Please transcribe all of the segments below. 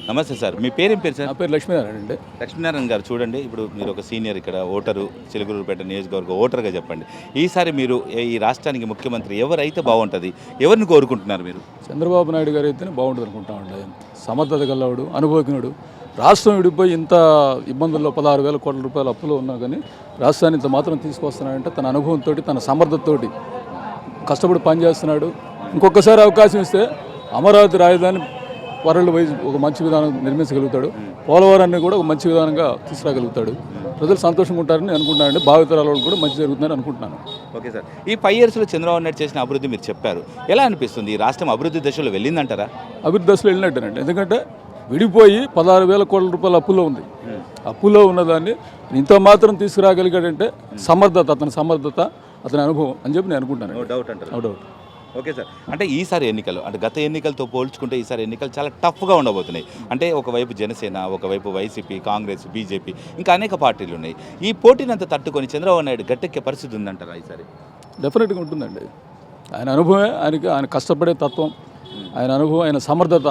నమస్తే సార్, మీ పేరేం పేరు సార్? నా పేరు లక్ష్మీనారాయణ అండి. లక్ష్మీనారాయణ గారు, చూడండి, ఇప్పుడు మీరు ఒక సీనియర్ ఇక్కడ ఓటరు, చిలుకూరుపేట నియోజకవర్గ ఓటర్గా చెప్పండి, ఈసారి మీరు ఈ రాష్ట్రానికి ముఖ్యమంత్రి ఎవరైతే బాగుంటుంది, ఎవరిని కోరుకుంటున్నారు మీరు? చంద్రబాబు నాయుడు గారు అయితేనే బాగుంటుంది అనుకుంటామండి. సమర్థత గలవాడు, అనుభవజ్ఞుడు. రాష్ట్రం విడిపోయి ఇంత ఇబ్బందుల్లో 16,000 కోట్ల రూపాయల అప్పులో ఉన్నా కానీ రాష్ట్రాన్ని ఇంత మాత్రం తీసుకొస్తున్నాడంటే తన అనుభవంతో, తన సమర్థతతోటి కష్టపడి పనిచేస్తున్నాడు. ఇంకొకసారి అవకాశం ఇస్తే అమరావతి రాజధాని వరల్డ్ వైజ్ ఒక మంచి విధానం నిర్మించగలుగుతాడు. పోలవరాన్ని కూడా ఒక మంచి విధానంగా తీసుకురాగలుగుతాడు. ప్రజలు సంతోషంగా ఉంటారని అనుకుంటున్నానండి. భావితరాల వాళ్ళు కూడా మంచి జరుగుతుందని అనుకుంటున్నాను. ఓకే సార్, ఈ 5 ఇయర్స్లో చంద్రబాబు నాయుడు చేసిన అభివృద్ధి మీరు చెప్పారు. ఎలా అనిపిస్తుంది? ఈ రాష్ట్రం అభివృద్ధి దశలో వెళ్ళిందంటారా? అభివృద్ధి దశలో వెళ్ళినట్టేనండి. ఎందుకంటే విడిపోయి 16,000 కోట్ల రూపాయల అప్పులో ఉంది. అప్పులో ఉన్నదాన్ని ఇంత మాత్రం తీసుకురాగలిగాడంటే సమర్థత, అతని సమర్థత, అతని అనుభవం అని చెప్పి నేను అనుకుంటాను. నో డౌట్ అంటారు. No doubt. ఓకే సార్, అంటే ఈసారి ఎన్నికలు, అంటే గత ఎన్నికలతో పోల్చుకుంటే ఈసారి ఎన్నికలు చాలా టఫ్గా ఉండబోతున్నాయి. అంటే ఒకవైపు జనసేన, ఒకవైపు వైసీపీ, కాంగ్రెస్, బీజేపీ, ఇంకా అనేక పార్టీలు ఉన్నాయి. ఈ పోటీని అంతా తట్టుకొని చంద్రబాబు నాయుడు గట్టెక్కే పరిస్థితి ఉందంటారా ఈసారి? డెఫినెట్గా ఉంటుందండి. ఆయన అనుభవమే ఆయన కష్టపడే తత్వం, ఆయన అనుభవం, ఆయన సమర్థత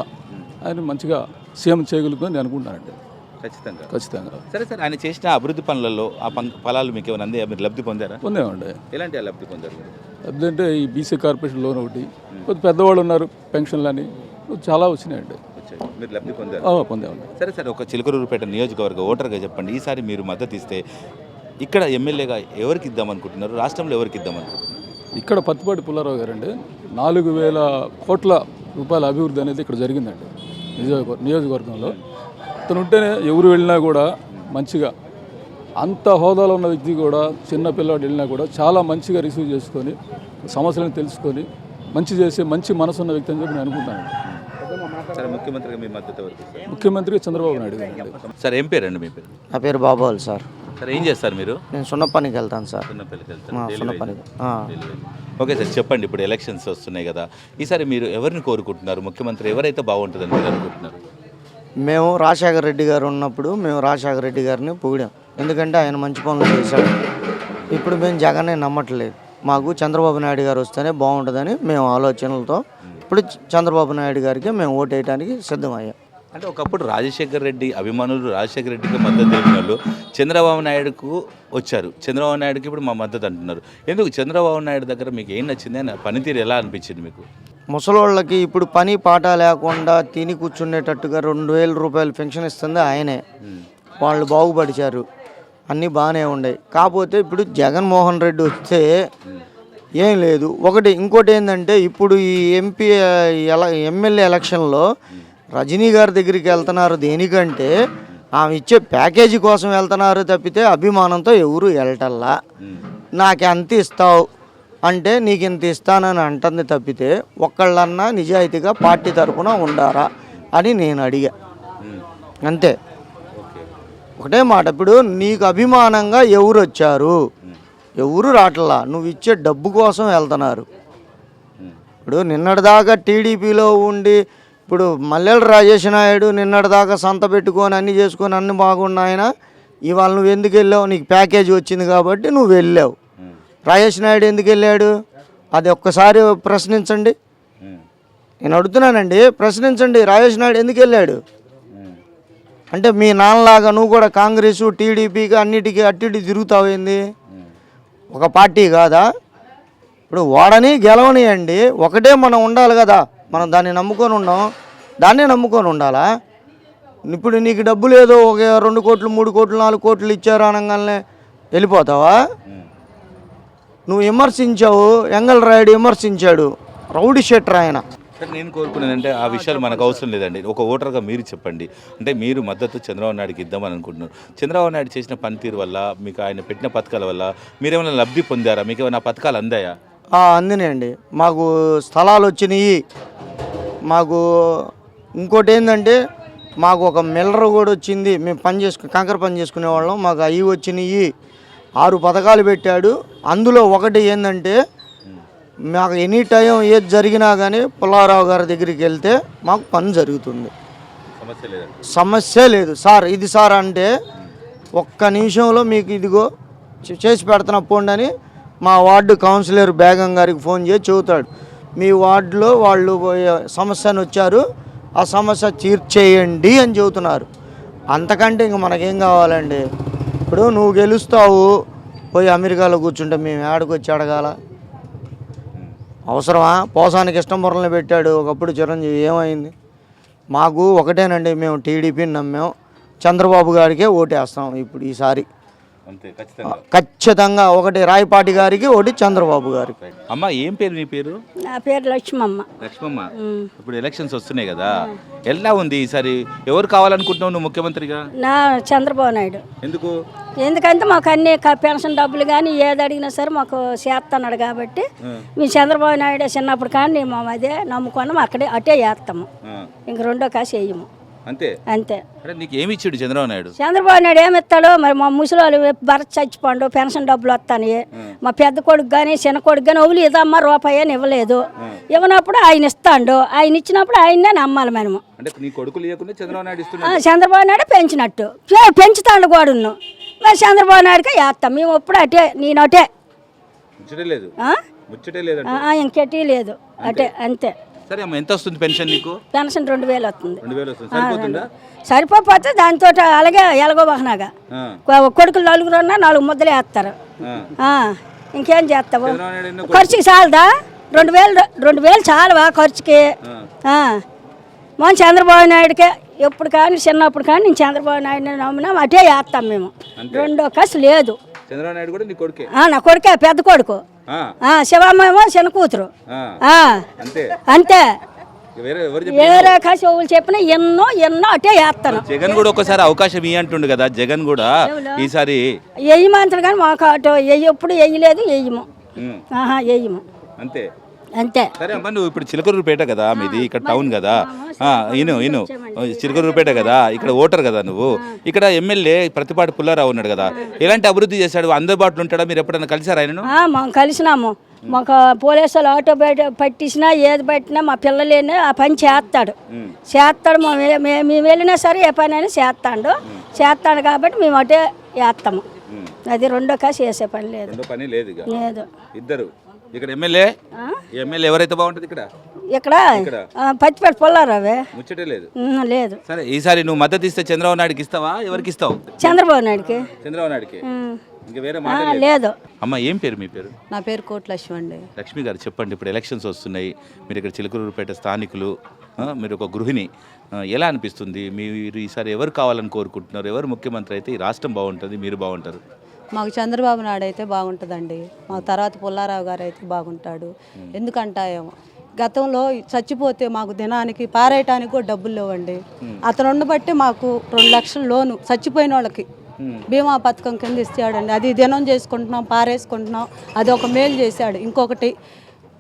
ఆయన మంచిగా సీఎం చేయగలుగుతుందని నేను అనుకుంటానండి. ఖచ్చితంగా. సరే సార్, ఆయన చేసిన అభివృద్ధి పనులలో ఆ ఫలాలు మీకు ఏమైనా అందే? మీరు లబ్ధి పొందారా? పొందామండి. ఎలాంటి లబ్ధి పొందారు? లబ్ధి అంటే ఈ బీసీ కార్పొరేషన్ లోన్ ఒకటి, కొద్ది పెద్దవాళ్ళు ఉన్నారు, పెన్షన్లు అని చాలా వచ్చినాయండి. మీరు లబ్ధి పొందారు? పొందామండి. సరే సార్, ఒక చిలుకూరుపేట నియోజకవర్గ ఓటర్గా చెప్పండి, ఈసారి మీరు మద్దతు ఇస్తే ఇక్కడ ఎమ్మెల్యేగా ఎవరికి ఇద్దామనుకుంటున్నారు? రాష్ట్రంలో ఎవరికి ఇద్దామనుకుంటున్నారు? ఇక్కడ పత్తిపాటి పుల్లారావు గారండి 4,000 కోట్ల రూపాయల అభివృద్ధి అనేది ఇక్కడ జరిగిందండి నియోజకవర్గంలో. అతను ఉంటేనే ఎవరు వెళ్ళినా కూడా మంచిగా, అంత హోదాలో ఉన్న వ్యక్తి కూడా, చిన్న పిల్లాడు వెళ్ళినా కూడా చాలా మంచిగా రిసీవ్ చేసుకొని సమస్యలను తెలుసుకొని మంచి చేసే మంచి మనసు ఉన్న వ్యక్తి అని చెప్పి నేను అనుకుంటాను. సరే, ముఖ్యమంత్రిగా మీ మద్దతు ఎవరికి? ముఖ్యమంత్రిగా చంద్రబాబు నాయుడు గారు. సార్, ఏం పేరండి మీ పేరు? నా పేరు బాబోలు సార్. సార్, ఏం చేస్తారు మీరు? నేను సున్నపనికి వెళ్తాను సార్. సున్నపల్లికి. ఓకే సార్, చెప్పండి, ఇప్పుడు ఎలక్షన్స్ వస్తున్నాయి కదా, ఈసారి మీరు ఎవరిని కోరుకుంటున్నారు? ముఖ్యమంత్రి ఎవరైతే బాగుంటుందని మీరు అనుకుంటున్నారు? మేము రాజశేఖర రెడ్డి గారు ఉన్నప్పుడు మేము రాజశేఖర రెడ్డి గారిని పొగిడాం, ఎందుకంటే ఆయన మంచి పనులు చేశాడు. ఇప్పుడు మేము జగన్నే నమ్మట్లేదు. మాకు చంద్రబాబు నాయుడు గారు వస్తేనే బాగుంటుందని మేము ఆలోచనలతో ఇప్పుడు చంద్రబాబు నాయుడు గారికి మేము ఓటు వేయడానికి సిద్ధమయ్యాం. అంటే ఒకప్పుడు రాజశేఖర రెడ్డి అభిమానులు రాజశేఖర రెడ్డికి మద్దతు తెలిపిన వాళ్ళు చంద్రబాబు నాయుడుకు వచ్చారు. చంద్రబాబు నాయుడుకి ఇప్పుడు మా మద్దతు అంటున్నారు. ఎందుకు? చంద్రబాబు నాయుడు దగ్గర మీకు ఏం నచ్చింది? అని పనితీరు ఎలా అనిపించింది మీకు? ముసలోళ్ళకి ఇప్పుడు పని పాట లేకుండా తిని కూర్చునేటట్టుగా 2,000 రూపాయలు పెన్షన్ ఇస్తుంది ఆయనే. వాళ్ళు బాగుపడిచారు, అన్నీ బాగానే ఉన్నాయి. కాకపోతే ఇప్పుడు జగన్మోహన్ రెడ్డి వస్తే ఏం లేదు. ఇంకోటి ఏంటంటే ఇప్పుడు ఈ ఎమ్మెల్యే ఎలక్షన్లో రజనీ గారి దగ్గరికి వెళ్తున్నారు. దేనికంటే ఆమె ఇచ్చే ప్యాకేజీ కోసం వెళ్తున్నారు తప్పితే అభిమానంతో ఎవరు వెళ్ళటల్లా. నాకు ఎంత ఇస్తావు అంటే నీకు ఇంత ఇస్తానని అంటుంది తప్పితే ఒక్కళ్ళన్నా నిజాయితీగా పార్టీ తరఫున ఉండారా అని నేను అడిగా. అంతే, ఒకటే మాట. ఇప్పుడు నీకు అభిమానంగా ఎవరు వచ్చారు? ఎవరు రావట్లా. నువ్వు ఇచ్చే డబ్బు కోసం వెళ్తున్నారు. ఇప్పుడు నిన్నటిదాకా టీడీపీలో ఉండి ఇప్పుడు మల్లెల రాజేష్ నాయుడు నిన్నటిదాకా సంత పెట్టుకొని అన్నీ చేసుకొని అన్నీ బాగున్నాయన, ఇవాళ నువ్వు ఎందుకు వెళ్ళావు? నీకు ప్యాకేజీ వచ్చింది కాబట్టి నువ్వు వెళ్ళావు. రాజేష్ నాయుడు ఎందుకు వెళ్ళాడు? అది ఒక్కసారి ప్రశ్నించండి. నేను అడుగుతున్నానండి, ప్రశ్నించండి. రాజేష్ నాయుడు ఎందుకు వెళ్ళాడు? అంటే మీ నాన్నలాగా నువ్వు కూడా కాంగ్రెస్, టీడీపీకి అన్నిటికీ అట్టి తిరుగుతావేంది? ఒక పార్టీ కాదా? ఇప్పుడు ఓడని గెలవని అండి, ఒకటే మనం ఉండాలి కదా. మనం దాన్ని నమ్ముకొని ఉన్నాం, దాన్నే నమ్ముకొని ఉండాలా? ఇప్పుడు నీకు డబ్బు లేదో ఒక 2 కోట్లు 3 కోట్లు 4 కోట్లు ఇచ్చారు అనగానే వెళ్ళిపోతావా? నువ్వు విమర్శించావు, ఎంగల్ రాయుడు విమర్శించాడు, రౌడీ షెట్టర్ ఆయన. నేను కోరుకునేదంటే ఆ విషయాలు మనకు అవసరం లేదండి. ఒక ఓటర్గా మీరు చెప్పండి, అంటే మీరు మద్దతు చంద్రబాబు నాయుడుకి ఇద్దామని అనుకుంటున్నారు. చంద్రబాబు నాయుడు చేసిన పనితీరు వల్ల, మీకు ఆయన పెట్టిన పథకాల వల్ల మీరేమైనా లబ్ధి పొందారా? మీకు ఏమైనా పథకాలు అందాయా? అందినాయండి. మాకు స్థలాలు వచ్చినాయి. మాకు ఇంకోటి ఏంటంటే మాకు ఒక మిల్లర్ కూడా వచ్చింది. మేము కంకర పని చేసుకునేవాళ్ళం, మాకు అవి వచ్చినాయి. 6 పథకాలు పెట్టాడు. అందులో ఒకటి ఏంటంటే మాకు ఎనీ టైం ఏది జరిగినా కానీ పుల్లారావు గారి దగ్గరికి వెళ్తే మాకు పని జరుగుతుంది, సమస్య లేదు. సార్ ఇది సార్ అంటే ఒక్క నిమిషంలో మీకు ఇదిగో చేసి పెడుతున్నా పోండి అని మా వార్డు కౌన్సిలర్ బేగం గారికి ఫోన్ చేసి చెబుతాడు. మీ వార్డులో వాళ్ళు సమస్యను వచ్చారు, ఆ సమస్య తీర్చేయండి అని చెబుతున్నారు. అంతకంటే ఇంక మనకేం కావాలండి? ఇప్పుడు నువ్వు గెలుస్తావు, పోయి అమెరికాలో కూర్చుంటే మేము ఏడకు వచ్చి అడగాల? అవసరమా? పోసానికి ఇష్టంబుర్రని పెట్టాడు ఒకప్పుడు చిరంజీవి, ఏమైంది? మాకు ఒకటేనండి, మేము టీడీపీని నమ్మాం, చంద్రబాబు గారికే ఓటేస్తాం ఇప్పుడు ఈసారి. అంతే ఖచ్చితంగా. ఖచ్చితంగా ఒకటి రాయపాటి గారికి, ఒకటి చంద్రబాబు గారికి. అమ్మ ఏం పేరు నీ పేరు? నా పేరు లక్ష్మమ్మ. లక్ష్మమ్మ. ఇప్పుడు ఎలక్షన్స్ వస్తున్నాయి కదా, ఎలా ఉంది ఈసారి? ఎవరు కావాలనుకుంటున్నావు నువ్వు ముఖ్యమంత్రిగా? నా చంద్రబాబు నాయుడు. ఎందుకు? ఎందుకంటే మాకు అన్ని పెన్షన్ డబ్బులు కానీ ఏది అడిగినా సరే మాకు చేస్తున్నాడు కాబట్టి మేము చంద్రబాబు నాయుడు చిన్నప్పుడు కానీ మేము అదే నమ్ముకున్నాం, అక్కడే అటే చేస్తాము, ఇంక రెండో కాసి వేయము. అంతే అంతే. అంటే నీకు ఏమి ఇచ్చాడు చంద్రబాబు నాయుడు? చంద్రబాబు నాయుడు ఏమి ఇస్తాడు మరి? మా ముసలి భరత్ చచ్చిపోండు, పెన్షన్ డబ్బులు వస్తాయి. మా పెద్ద కొడుకు కానీ చిన్న కొడుకు కానీ ఒళ్ళు ఇదమ్మా రూపాయి అని ఇవ్వలేదు. ఇవ్వనప్పుడు ఆయన ఇస్తాడు, ఆయన ఇచ్చినప్పుడు ఆయన్నే నమ్మాలి మనము. అంటే నీ కొడుకులు లేకుండా చంద్రబాబు నాయుడు ఇస్తున్నాడు. చంద్రబాబు నాయుడు పెంచినట్టు పెంచుతాడు గోడును, మరి చంద్రబాబు నాయుడుకే వేస్తాం మేము. ఎప్పుడు అటే, నేను అటే, ముచ్చటే లేదు, ముచ్చటే లేదు, ఇంకెటీ లేదు, అటే అంతే. సరే అమ్మ, ఎంత వస్తుంది పెన్షన్ నీకు? పెన్షన్ 2000 వస్తుంది. 2000 వస్తుంది, సరిపోతుందా? సరిపోతే దాంతో అలాగే ఎలాగో బహనాగా కొడుకులు 4 ఉన్నా 4 ముద్దలు వేస్తారు. ఇంకేం చేస్తావు? ఖర్చుకి చాలదా? 2000 చాలవా ఖర్చుకి? మన చంద్రబాబు నాయుడుకే ఎప్పుడు కానీ చిన్నప్పుడు కానీ నేను చంద్రబాబు నాయుడు నమ్మినాం, అటే వేస్తాం మేము. రెండో కసి లేదు. చంద్రబాబు నాయుడు కూడా నీ కొడుకే? నా కొడుకే, పెద్ద కొడుకు. శివమ్మ చిన్న కూతురు. అంతే. వేరే కాశీ చెప్పినా ఎన్నో అటే వేస్తాను. జగన్ కూడా ఒకసారి అవకాశం ఇయ్యి అంటుండు కదా, జగన్ కూడా ఈసారి వేయమంటారు కానీ మాకు అటు ఎప్పుడు వేయలేదు, వేయము, వేయము. అంతే అంతే. సరే అమ్మ, నువ్వు ఇప్పుడు చిలకలూరుపేట కదా మీది, ఇక్కడ టౌన్ కదా, ఇను చిలకలూరుపేట కదా, ఇక్కడ ఓటర్ కదా నువ్వు. ఇక్కడ ఎమ్మెల్యే ప్రతిపాటి పుల్లారావు ఉన్నాడు కదా, ఎలాంటి అభివృద్ధి చేశాడు? అందుబాటులో ఉంటాడా? మీరు ఎప్పుడైనా కలిసారా ఆయనను? మేము కలిసినాము. మాకు పోలీసులు ఆటో పట్టించినా ఏది పట్టినా మా పిల్లలేని ఆ పని చేస్తాడు. మేము వెళ్ళినా సరే ఏ పని అయినా చేస్తాడు కాబట్టి మేము అటే వేస్తాము. అది రెండో కాసి వేసే పని లేదు. లేదు. ఇద్దరు ఇక్కడ ఎమ్మెల్యే ఎవరైతే బాగుంటుంది ఇక్కడ పచ్చిపేట పుల్లారావే. ముచ్చటే లేదు. లేదు. సరే ఈసారి నువ్వు మద్దతు ఇస్తే చంద్రబాబు నాయుడుకి ఇస్తావా? ఎవరికి ఇస్తావు? చంద్రబాబు నాయుడుకి. చంద్రబాబు నాయుడుకి. లేదు. అమ్మ ఏం పేరు మీ పేరు? నా పేరు కోట్ లక్ష్మి అండి. లక్ష్మి గారు చెప్పండి, ఇప్పుడు ఎలక్షన్స్ వస్తున్నాయి, మీరు ఇక్కడ చిలకలూరుపేట స్థానికులు, మీరు ఒక గృహిణి, ఎలా అనిపిస్తుంది? మీరు ఈసారి ఎవరు కావాలని కోరుకుంటున్నారు? ఎవరు ముఖ్యమంత్రి అయితే ఈ రాష్ట్రం బాగుంటుంది, మీరు బాగుంటారు? మాకు చంద్రబాబు నాయుడు అయితే బాగుంటుందండి. మాకు తర్వాత పుల్లారావు గారు అయితే బాగుంటాడు. ఎందుకంటాయేమో గతంలో చచ్చిపోతే మాకు దినానికి పారేయటానికి కూడా డబ్బులు లేవండి. అతను ఉండబట్టి మాకు 2 లక్షల లోను చచ్చిపోయిన వాళ్ళకి బీమా పథకం కింద ఇస్తాడండి. అది దినం చేసుకుంటున్నాం, పారేసుకుంటున్నాం. అది ఒక మేలు చేశాడు. ఇంకొకటి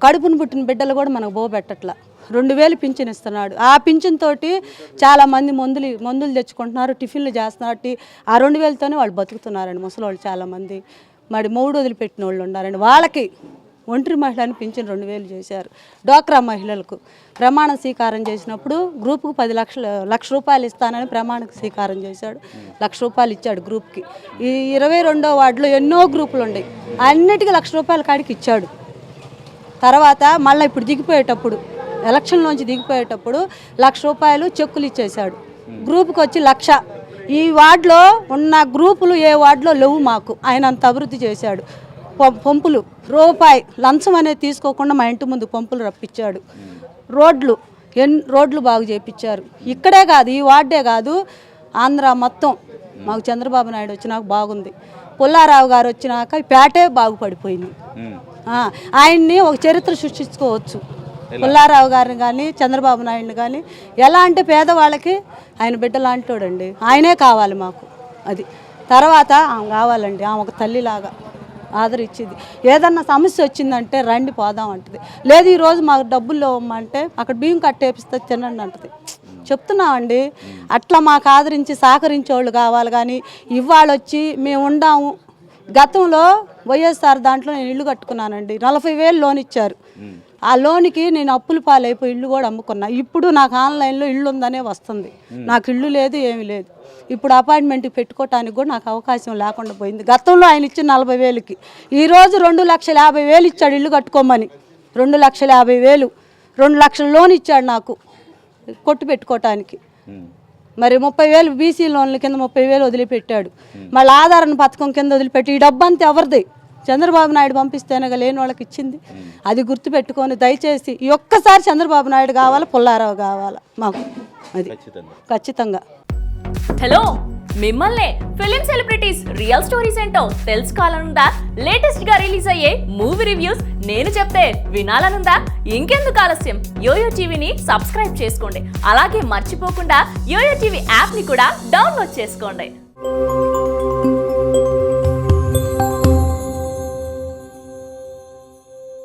కడుపును పుట్టిన బిడ్డలు కూడా మనకు పోబెట్టట్లా. 2000 పింఛన్ ఇస్తున్నాడు. ఆ పింఛన్ తోటి చాలామంది మందులు తెచ్చుకుంటున్నారు, టిఫిన్లు చేస్తున్నారు. ఆ 2000తోనే వాళ్ళు బతుకుతున్నారండి ముసలోళ్ళు చాలామంది. మరి 3 వదిలిపెట్టిన వాళ్ళు ఉన్నారండి. వాళ్ళకి ఒంటరి మహిళని పింఛన్ 2000 చేశారు. డ్వాక్రా మహిళలకు ప్రమాణ స్వీకారం చేసినప్పుడు గ్రూప్కి 10 లక్ష రూపాయలు ఇస్తానని ప్రమాణ స్వీకారం చేశాడు. 1 లక్ష రూపాయలు ఇచ్చాడు గ్రూప్కి. ఈ 22వ వార్డులో ఎన్నో గ్రూపులు ఉన్నాయి, అన్నిటికీ 1 లక్ష రూపాయల కాడికి ఇచ్చాడు. తర్వాత మళ్ళీ ఇప్పుడు దిగిపోయేటప్పుడు ఎలక్షన్లోంచి దిగిపోయేటప్పుడు 1 లక్ష రూపాయలు చెక్కులు ఇచ్చేశాడు. గ్రూప్కి వచ్చి 1 లక్ష. ఈ వార్డులో ఉన్న గ్రూపులు ఏ వార్డులో లేవు మాకు. ఆయన అంత అభివృద్ధి చేశాడు. పంపులు రూపాయి లంచం అనేది తీసుకోకుండా మా ఇంటి ముందు పంపులు రప్పించాడు. రోడ్లు బాగు చేయించారు. ఇక్కడే కాదు, ఈ వార్డే కాదు, ఆంధ్ర మొత్తం మాకు చంద్రబాబు నాయుడు వచ్చినాక బాగుంది. పుల్లారావు గారు వచ్చినాక పేటే బాగుపడిపోయింది. ఆయన్ని ఒక చరిత్ర సృష్టించుకోవచ్చు. పుల్లారావు గారిని కానీ చంద్రబాబు నాయుడిని కానీ. ఎలా అంటే పేదవాళ్ళకి ఆయన బిడ్డ లాంటివాడండి. ఆయనే కావాలి మాకు. అది తర్వాత ఆమె కావాలండి. ఆమె ఒక తల్లిలాగా ఆదరించింది. ఏదన్నా సమస్య వచ్చిందంటే రండి పోదాం అంటది. లేదు ఈరోజు మాకు డబ్బులు ఇవ్వమంటే అక్కడ బియ్యం కట్టేపిస్తే తినండి అంటది. చెప్తున్నామండి, అట్లా మాకు ఆదరించి సహకరించే వాళ్ళు కావాలి. కానీ ఇవాళ వచ్చి మేము ఉండాము. గతంలో వైఎస్ఆర్ దాంట్లో నేను ఇల్లు కట్టుకున్నానండి. 40,000 లోన్ ఇచ్చారు. ఆ లోన్కి నేను అప్పుల పాలైపోయి ఇల్లు కూడా అమ్ముకున్నా. ఇప్పుడు నాకు ఆన్లైన్లో ఇల్లు ఉందనే వస్తుంది. నాకు ఇల్లు లేదు, ఏమీ లేదు. ఇప్పుడు అపాయింట్మెంట్కి పెట్టుకోవటానికి కూడా నాకు అవకాశం లేకుండా పోయింది. గతంలో ఆయన ఇచ్చిన 40,000కి ఈరోజు 2,50,000 ఇచ్చాడు ఇల్లు కట్టుకోమని. 2,50,000 2 లక్షల లోన్ ఇచ్చాడు నాకు. కొట్టు పెట్టుకోవటానికి. మరి 30,000 బీసీ లోన్ల కింద 30,000 వదిలిపెట్టాడు. మళ్ళీ ఆధారణ పథకం కింద వదిలిపెట్టి ఈ డబ్బు అంతా ఎవరిది? చంద్రబాబు నాయుడు పంపిస్తేనే లేని వాళ్ళకి ఇచ్చింది. అది గుర్తుపెట్టుకొని దయచేసి ఈ ఒక్కసారి చంద్రబాబు నాయుడు కావాలి, పుల్లారావు కావాలి మాకు, అది ఖచ్చితంగా. హలో, మిమ్మల్నే ఫిలిం సెలబ్రిటీస్ రియల్ స్టోరీస్ ఏంటో తెలుసుకోవాలనుందా? లేటెస్ట్ గా రిలీజ్ అయ్యే మూవీ రివ్యూస్ నేను చెప్తే వినాలనుందా? ఇంకెందుకు ఆలస్యం, యోయో టీవీని సబ్స్క్రైబ్ చేసుకోండి. అలాగే మర్చిపోకుండా యోయో టీవీ యాప్ ని కూడా డౌన్లోడ్ చేసుకోండి.